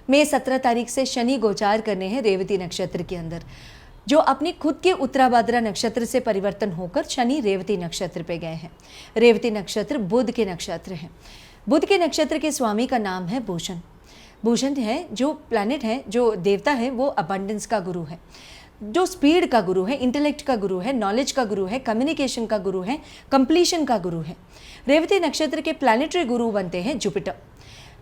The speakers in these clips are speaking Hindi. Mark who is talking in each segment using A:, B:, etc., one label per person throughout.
A: मई 17 तारीख से शनि गोचार करने हैं रेवती नक्षत्र के अंदर, जो अपनी खुद के उत्तराभाद्रा नक्षत्र से परिवर्तन होकर शनि रेवती नक्षत्र पे गए हैं। रेवती नक्षत्र बुध के नक्षत्र हैं। बुध के नक्षत्र के स्वामी का नाम है भूषण। भूषण है जो प्लैनेट है, जो देवता है, वो अबंडेंस का गुरु है, जो स्पीड का गुरु है, इंटेलेक्ट का गुरु है, नॉलेज का गुरु है, कम्युनिकेशन का गुरु है, कंप्लीशन का गुरु है। रेवती नक्षत्र के प्लैनेटरी गुरु बनते हैं जुपिटर।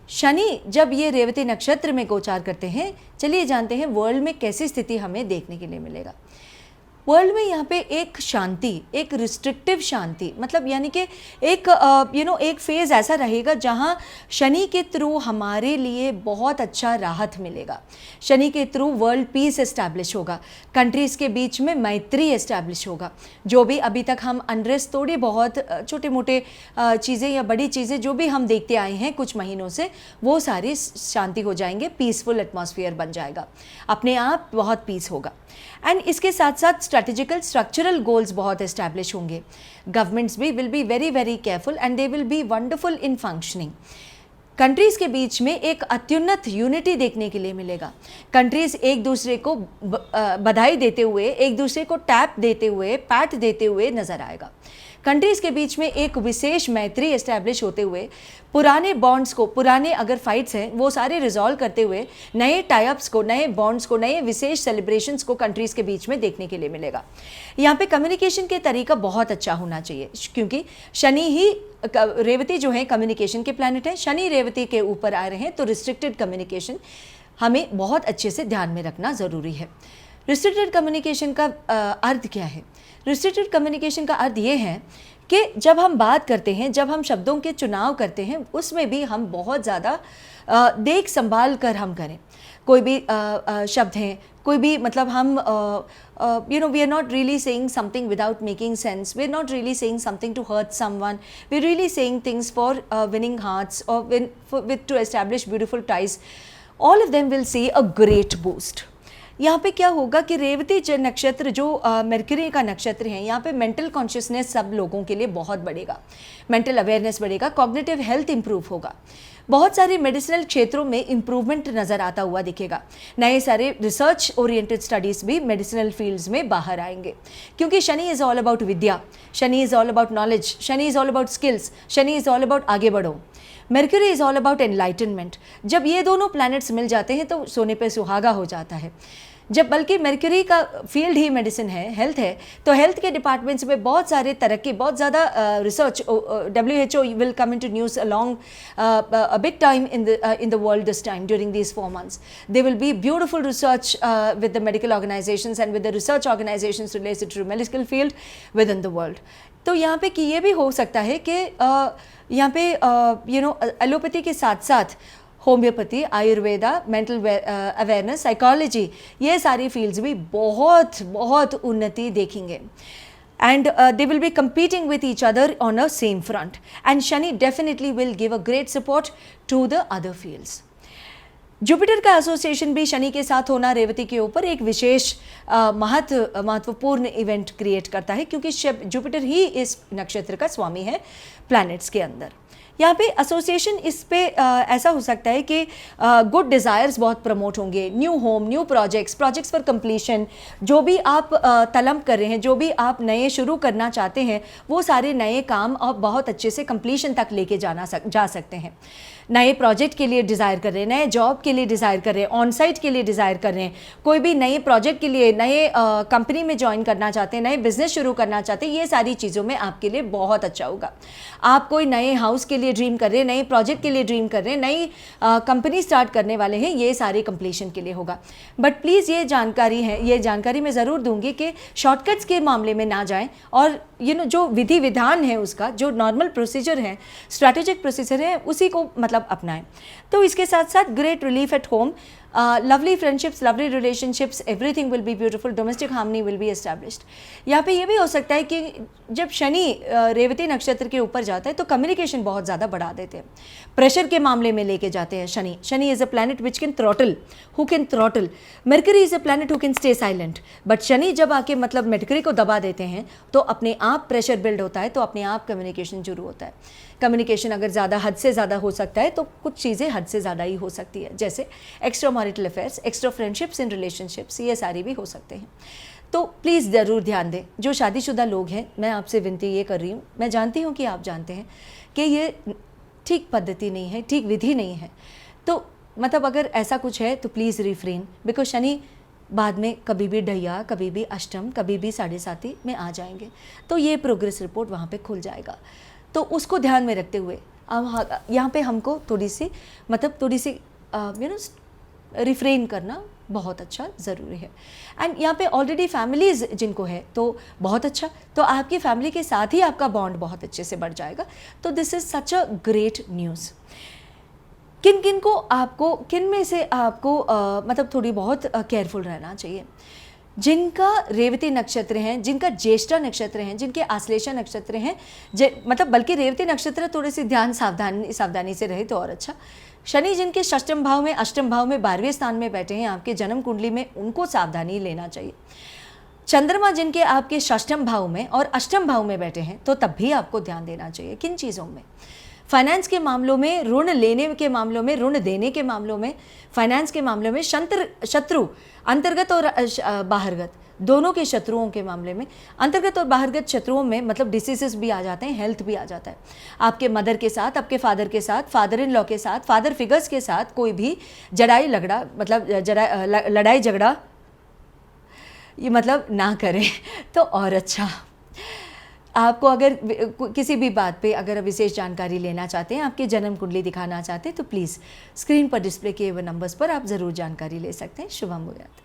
A: शनि जब ये रेवती नक्षत्र में गोचार करते हैं, चलिए जानते हैं वर्ल्ड में कैसी स्थिति हमें देखने के लिए मिलेगा। वर्ल्ड में यहाँ पे एक शांति, एक रिस्ट्रिक्टिव शांति, मतलब यानी कि एक एक फेज़ ऐसा रहेगा जहाँ शनि के थ्रू हमारे लिए बहुत अच्छा राहत मिलेगा। शनि के थ्रू वर्ल्ड पीस एस्टैब्लिश होगा, कंट्रीज़ के बीच में मैत्री एस्टैब्लिश होगा। जो भी अभी तक हम अनरेस्ट, थोड़ी बहुत छोटे मोटे चीज़ें या बड़ी चीज़ें जो भी हम देखते आए हैं कुछ महीनों से, वो सारी शांति हो जाएंगे, पीसफुल एटमॉस्फेयर बन जाएगा, अपने आप बहुत पीस होगा। एंड इसके साथ साथ स्ट्रेटेजिकल स्ट्रक्चरल गोल्स बहुत एस्टैब्लिश होंगे। गवर्नमेंट्स भी will be very very careful and they will be wonderful in functioning. Countries के बीच में एक अत्युन्नत यूनिटी देखने के लिए मिलेगा। कंट्रीज़ एक दूसरे को बधाई देते हुए, एक दूसरे को टैप देते हुए, पैट देते हुए नजर आएगा। कंट्रीज़ के बीच में एक विशेष मैत्री एस्टैब्लिश होते हुए, पुराने बॉन्ड्स को, पुराने अगर फाइट्स हैं वो सारे रिजॉल्व करते हुए, नए टाइप्स को, नए बॉन्ड्स को, नए विशेष सेलिब्रेशंस को कंट्रीज़ के बीच में देखने के लिए मिलेगा। यहाँ पे कम्युनिकेशन के तरीका बहुत अच्छा होना चाहिए, क्योंकि शनि ही, रेवती जो है कम्युनिकेशन के प्लैनेट है, शनि रेवती के ऊपर आ रहे हैं, तो रिस्ट्रिक्टेड कम्युनिकेशन हमें बहुत अच्छे से ध्यान में रखना ज़रूरी है। रिस्ट्रिक्टेड कम्युनिकेशन का अर्थ क्या है? रिस्ट्रिक्टेड कम्युनिकेशन का अर्थ ये है कि जब हम बात करते हैं, जब हम शब्दों के चुनाव करते हैं, उसमें भी हम बहुत ज़्यादा देख संभाल कर हम करें। कोई भी शब्द हैं, कोई भी, मतलब हम we are not really saying something without making sense, we are not really saying something to hurt someone, we are really saying things for winning hearts और with to establish beautiful ties. All of them will see a great boost. यहाँ पे क्या होगा कि रेवती नक्षत्र जो मरकरी का नक्षत्र है, यहाँ पे मेंटल कॉन्शियसनेस सब लोगों के लिए बहुत बढ़ेगा, मेंटल अवेयरनेस बढ़ेगा, कॉग्निटिव हेल्थ इंप्रूव होगा, बहुत सारे मेडिसिनल क्षेत्रों में इंप्रूवमेंट नज़र आता हुआ दिखेगा। नए सारे रिसर्च ओरिएंटेड स्टडीज़ भी मेडिसिनल फील्ड्स में बाहर आएंगे, क्योंकि Shani is all about Vidya, Shani is all about knowledge, Shani is all about skills, Shani is all about आगे बढ़ो। Mercury is all about enlightenment. जब ये दोनों प्लैनेट्स मिल जाते हैं तो सोने पे सुहागा हो जाता है। जब बल्कि मरकरी का फील्ड ही मेडिसिन है, हेल्थ है, तो हेल्थ के डिपार्टमेंट्स में बहुत सारे तरक्की, बहुत ज़्यादा research, WHO will come into news along a big time in the world this time during these 4 months. There will be beautiful research with the medical organizations and with the research organizations related to medical field within the world. तो यहाँ पे कि ये भी हो सकता है कि यहाँ पे एलोपैथी के साथ साथ homeopathy, Ayurveda, mental awareness, psychology, ये सारी फील्ड्स भी बहुत बहुत उन्नति देखेंगे। And they will be competing with each other on a same front. And Shani definitely will give a great support to the other fields. Jupiter का एसोसिएशन भी शनि के साथ होना रेवती के ऊपर एक विशेष महत्वपूर्ण इवेंट क्रिएट करता है, क्योंकि जुपिटर ही इस नक्षत्र का स्वामी है प्लैनेट्स के अंदर। यहाँ पे एसोसिएशन इस पे ऐसा हो सकता है कि गुड डिज़ायर्स बहुत प्रमोट होंगे, new home, new projects for completion, जो भी आप तलब कर रहे हैं, जो भी आप नए शुरू करना चाहते हैं, वो सारे नए काम आप बहुत अच्छे से कंप्लीशन तक लेके जा सकते हैं। नए प्रोजेक्ट के लिए डिज़ायर कर रहे हैं, नए जॉब के लिए डिज़ायर कर रहे हैं, ऑन साइट के लिए डिज़ायर कर रहे हैं, कोई भी नए प्रोजेक्ट के लिए, नए कंपनी में ज्वाइन करना चाहते हैं, नए बिजनेस शुरू करना चाहते हैं, ये सारी चीज़ों में आपके लिए बहुत अच्छा होगा। आप कोई नए हाउस के लिए ड्रीम कर रहे हैं, नए प्रोजेक्ट के लिए ड्रीम कर रहे हैं, नई कंपनी स्टार्ट करने वाले हैं, ये सारे कंप्लीशन के लिए होगा। बट प्लीज़ ये जानकारी मैं ज़रूर दूंगी कि शॉर्टकट्स के मामले में ना जाएं, और जो विधि विधान है उसका, जो नॉर्मल प्रोसीजर है, स्ट्रैटेजिक प्रोसीजर है, उसी को मतलब अपनाएं। तो इसके साथ साथ great relief at home, lovely friendships, lovely relationships, everything will be beautiful, domestic harmony will be established. यहाँ पे ये भी हो सकता है कि जब शनि रेवती नक्षत्र के ऊपर जाता है तो कम्युनिकेशन बहुत ज़्यादा बढ़ा देते हैं, प्रेशर के मामले में लेके जाते हैं। Shani is a planet which can throttle, who can throttle. Mercury is a planet who can stay silent, but Shani जब आके मतलब मरकरी को दबा देते हैं तो अपने आप प्रेशर बिल्ड होता है तो अपने आप कम्युनिकेशन शुरू होता है। कम्युनिकेशन अगर ज़्यादा हद से ज़्यादा हो सकता है तो कुछ चीज़ें हद से ज़्यादा ही हो सकती है, जैसे extra marital affairs, extra friendships in relationships, ये सारी भी हो सकते हैं। तो प्लीज़ ज़रूर ध्यान दें। जो शादीशुदा लोग हैं, मैं आपसे विनती ये कर रही हूँ, मैं जानती हूँ कि आप जानते हैं कि ये ठीक पद्धति नहीं है, ठीक विधि नहीं है। तो मतलब अगर ऐसा कुछ है तो प्लीज़ रिफ्रेन, बिकॉज शनि बाद में कभी भी ढैया, कभी भी अष्टम, कभी भी 7.5 में आ जाएंगे, तो ये प्रोग्रेस रिपोर्ट वहाँ पे खुल जाएगा। तो उसको ध्यान में रखते हुए अब यहाँ पे हमको थोड़ी सी रिफ्रेन करना बहुत अच्छा ज़रूरी है। एंड यहाँ पे ऑलरेडी फैमिलीज़ जिनको है तो बहुत अच्छा, तो आपकी फैमिली के साथ ही आपका बॉन्ड बहुत अच्छे से बढ़ जाएगा। तो this is such a great news. किन में से आपको मतलब थोड़ी बहुत केयरफुल रहना चाहिए? जिनका रेवती नक्षत्र हैं, जिनका ज्येष्ठा नक्षत्र हैं, जिनके आश्लेषा नक्षत्र हैं, मतलब बल्कि रेवती नक्षत्र थोड़ी सी ध्यान सावधानी से रहे तो और अच्छा। शनि जिनके षष्ठम भाव में, अष्टम भाव में, 12वें स्थान में बैठे हैं आपके जन्म कुंडली में, उनको सावधानी लेना चाहिए। चंद्रमा जिनके आपके षष्ठम भाव में और अष्टम भाव में बैठे हैं तो तब भी आपको ध्यान देना चाहिए। किन चीज़ों में? फाइनेंस के मामलों में, ऋण लेने के मामलों में, ऋण देने के मामलों में, फाइनेंस के मामलों में, शत्रु अंतर्गत और बाहरगत दोनों के शत्रुओं के मामले में, अंतर्गत और बाहरगत शत्रुओं में मतलब डिसीजेस भी आ जाते हैं, हेल्थ भी आ जाता है। आपके मदर के साथ, आपके फादर के साथ, फादर इन लॉ के साथ, फादर फिगर्स के साथ कोई भी लड़ाई झगड़ा ये मतलब ना करें तो और अच्छा। आपको अगर किसी भी बात पे अगर विशेष जानकारी लेना चाहते हैं, आपकी जन्म कुंडली दिखाना चाहते हैं, तो प्लीज़ स्क्रीन पर डिस्प्ले किए हुए नंबर्स पर आप ज़रूर जानकारी ले सकते हैं। शुभम भूयात।